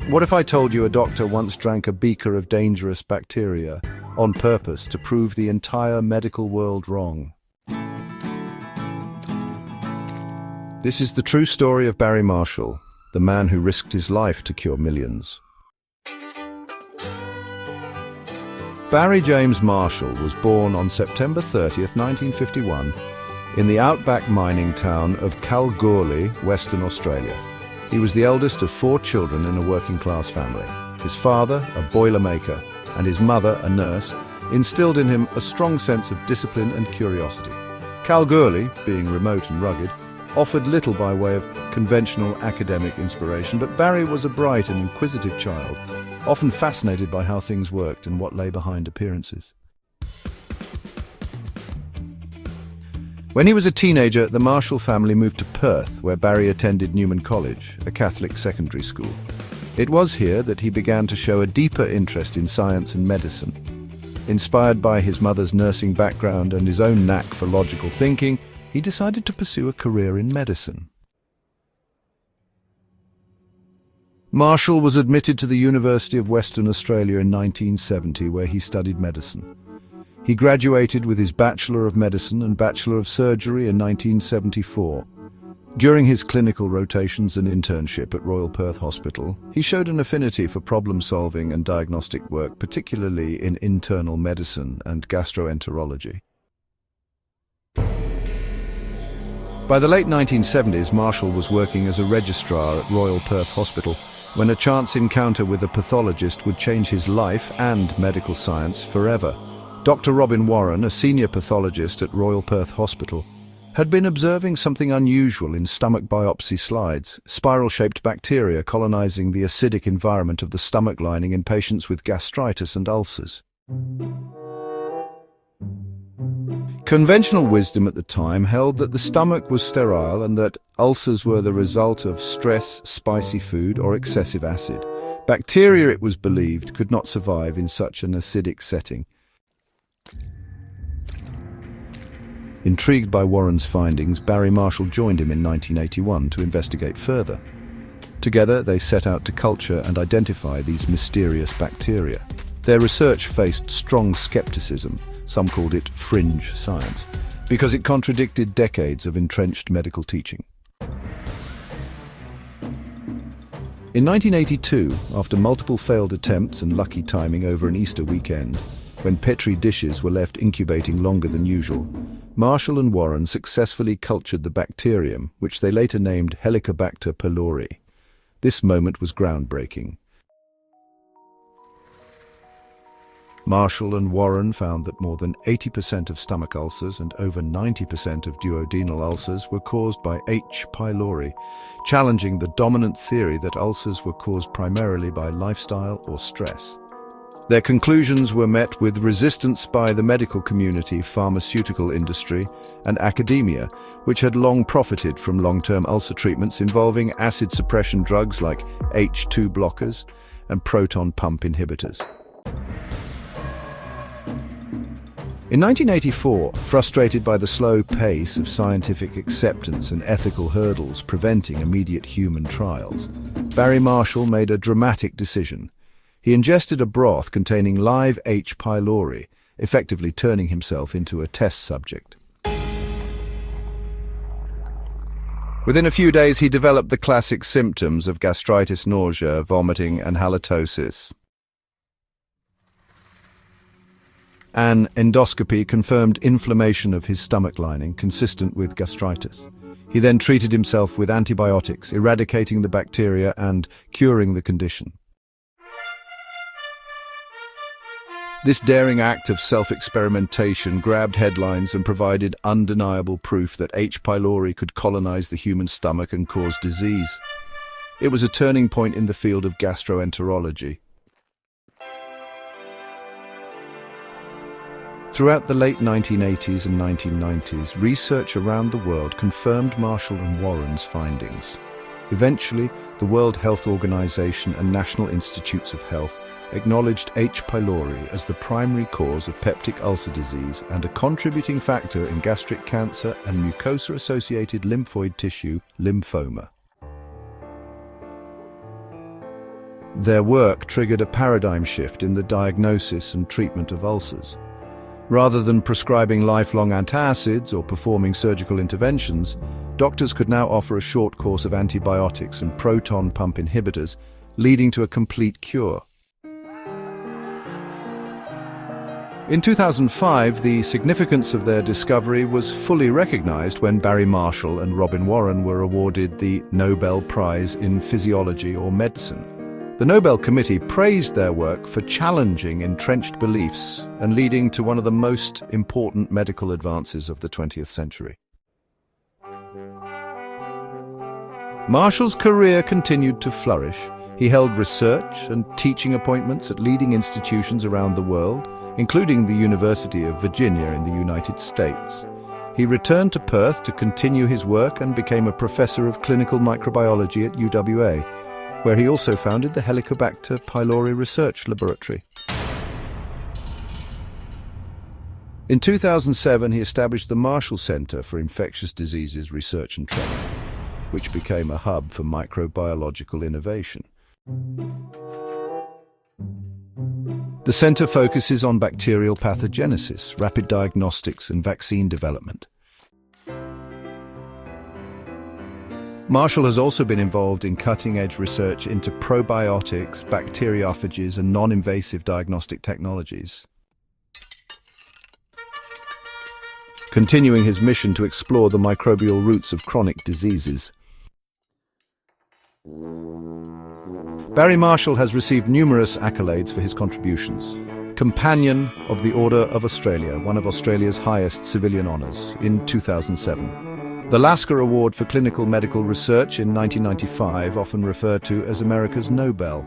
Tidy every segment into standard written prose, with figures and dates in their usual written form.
What if I told you a doctor once drank a beaker of dangerous bacteria on purpose to prove the entire medical world wrong? This is the true story of Barry Marshall, the man who risked his life to cure millions. Barry James Marshall was born on September 30th, 1951, in the outback mining town of Kalgoorlie, Western Australia. He was the eldest of 4 children in a working-class family. His father, a boilermaker, and his mother, a nurse, instilled in him a strong sense of discipline and curiosity. Kalgoorlie, being remote and rugged, offered little by way of conventional academic inspiration, but Barry was a bright and inquisitive child, often fascinated by how things worked and what lay behind appearances. When he was a teenager, the Marshall family moved to Perth, where Barry attended Newman College, a Catholic secondary school. It was here that he began to show a deeper interest in science and medicine. Inspired by his mother's nursing background and his own knack for logical thinking, he decided to pursue a career in medicine. Marshall was admitted to the University of Western Australia in 1970, where he studied medicine. He graduated with his Bachelor of Medicine and Bachelor of Surgery in 1974. During his clinical rotations and internship at Royal Perth Hospital, he showed an affinity for problem-solving and diagnostic work, particularly in internal medicine and gastroenterology. By the late 1970s, Marshall was working as a registrar at Royal Perth Hospital, when a chance encounter with a pathologist would change his life and medical science forever. Dr. Robin Warren, a senior pathologist at Royal Perth Hospital, had been observing something unusual in stomach biopsy slides, spiral-shaped bacteria colonizing the acidic environment of the stomach lining in patients with gastritis and ulcers. Conventional wisdom at the time held that the stomach was sterile and that ulcers were the result of stress, spicy food, or excessive acid. Bacteria, it was believed, could not survive in such an acidic setting. Intrigued by Warren's findings, Barry Marshall joined him in 1981 to investigate further. Together, they set out to culture and identify these mysterious bacteria. Their research faced strong skepticism. Some called it fringe science, because it contradicted decades of entrenched medical teaching. In 1982, after multiple failed attempts and lucky timing over an Easter weekend, when Petri dishes were left incubating longer than usual, Marshall and Warren successfully cultured the bacterium, which they later named Helicobacter pylori. This moment was groundbreaking. Marshall and Warren found that more than 80% of stomach ulcers and over 90% of duodenal ulcers were caused by H. pylori, challenging the dominant theory that ulcers were caused primarily by lifestyle or stress. Their conclusions were met with resistance by the medical community, pharmaceutical industry, and academia, which had long profited from long-term ulcer treatments involving acid suppression drugs like H2 blockers and proton pump inhibitors. In 1984, frustrated by the slow pace of scientific acceptance and ethical hurdles preventing immediate human trials, Barry Marshall made a dramatic decision. He ingested a broth containing live H. pylori, effectively turning himself into a test subject. Within a few days, he developed the classic symptoms of gastritis, nausea, vomiting, and halitosis. An endoscopy confirmed inflammation of his stomach lining, consistent with gastritis. He then treated himself with antibiotics, eradicating the bacteria and curing the condition. This daring act of self-experimentation grabbed headlines and provided undeniable proof that H. pylori could colonize the human stomach and cause disease. It was a turning point in the field of gastroenterology. Throughout the late 1980s and 1990s, research around the world confirmed Marshall and Warren's findings. Eventually, the World Health Organization and National Institutes of Health acknowledged H. pylori as the primary cause of peptic ulcer disease and a contributing factor in gastric cancer and mucosa-associated lymphoid tissue lymphoma. Their work triggered a paradigm shift in the diagnosis and treatment of ulcers. Rather than prescribing lifelong antacids or performing surgical interventions, doctors could now offer a short course of antibiotics and proton pump inhibitors, leading to a complete cure. In 2005, the significance of their discovery was fully recognized when Barry Marshall and Robin Warren were awarded the Nobel Prize in Physiology or Medicine. The Nobel Committee praised their work for challenging entrenched beliefs and leading to one of the most important medical advances of the 20th century. Marshall's career continued to flourish. He held research and teaching appointments at leading institutions around the world, including the University of Virginia in the United States. He returned to Perth to continue his work and became a professor of clinical microbiology at UWA, where he also founded the Helicobacter pylori Research Laboratory. In 2007, he established the Marshall Center for Infectious Diseases Research and Training, which became a hub for microbiological innovation. The center focuses on bacterial pathogenesis, rapid diagnostics, and vaccine development. Marshall has also been involved in cutting-edge research into probiotics, bacteriophages, and non-invasive diagnostic technologies, continuing his mission to explore the microbial roots of chronic diseases. Barry Marshall has received numerous accolades for his contributions. Companion of the Order of Australia, one of Australia's highest civilian honours, in 2007. The Lasker Award for Clinical Medical Research in 1995, often referred to as America's Nobel.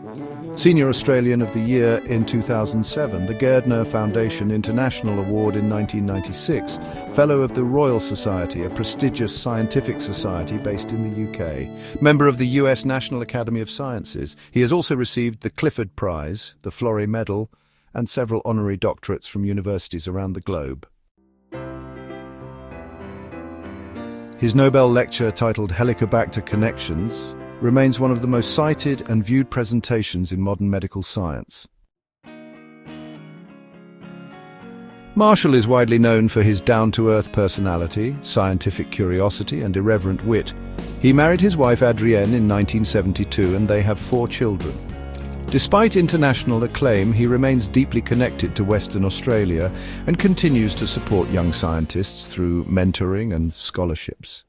Senior Australian of the Year in 2007, the Gairdner Foundation International Award in 1996, Fellow of the Royal Society, a prestigious scientific society based in the UK, member of the US National Academy of Sciences. He has also received the Clifford Prize, the Florey Medal, and several honorary doctorates from universities around the globe. His Nobel lecture, titled Helicobacter Connections, remains one of the most cited and viewed presentations in modern medical science. Marshall is widely known for his down-to-earth personality, scientific curiosity, and irreverent wit. He married his wife Adrienne in 1972, and they have 4 children. Despite international acclaim, he remains deeply connected to Western Australia and continues to support young scientists through mentoring and scholarships.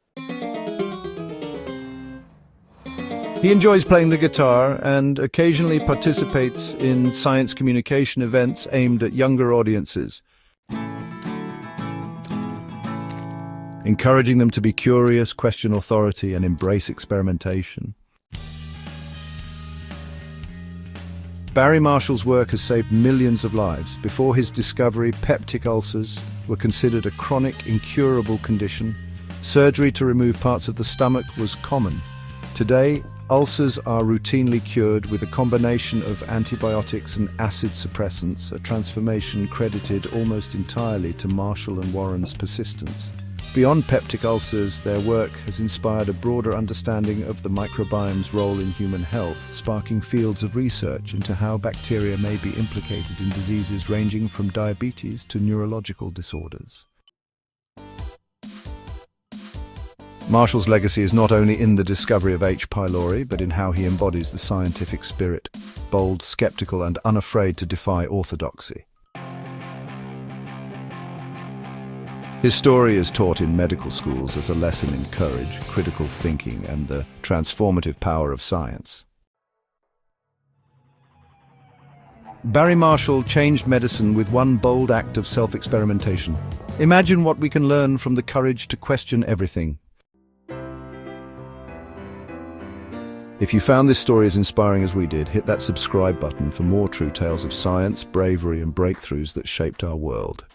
He enjoys playing the guitar and occasionally participates in science communication events aimed at younger audiences, encouraging them to be curious, question authority, and embrace experimentation. Barry Marshall's work has saved millions of lives. Before his discovery, peptic ulcers were considered a chronic, incurable condition. Surgery to remove parts of the stomach was common. Today, ulcers are routinely cured with a combination of antibiotics and acid suppressants, a transformation credited almost entirely to Marshall and Warren's persistence. Beyond peptic ulcers, their work has inspired a broader understanding of the microbiome's role in human health, sparking fields of research into how bacteria may be implicated in diseases ranging from diabetes to neurological disorders. Marshall's legacy is not only in the discovery of H. pylori, but in how he embodies the scientific spirit, bold, skeptical, and unafraid to defy orthodoxy. His story is taught in medical schools as a lesson in courage, critical thinking, and the transformative power of science. Barry Marshall changed medicine with one bold act of self-experimentation. Imagine what we can learn from the courage to question everything. If you found this story as inspiring as we did, hit that subscribe button for more true tales of science, bravery, and breakthroughs that shaped our world.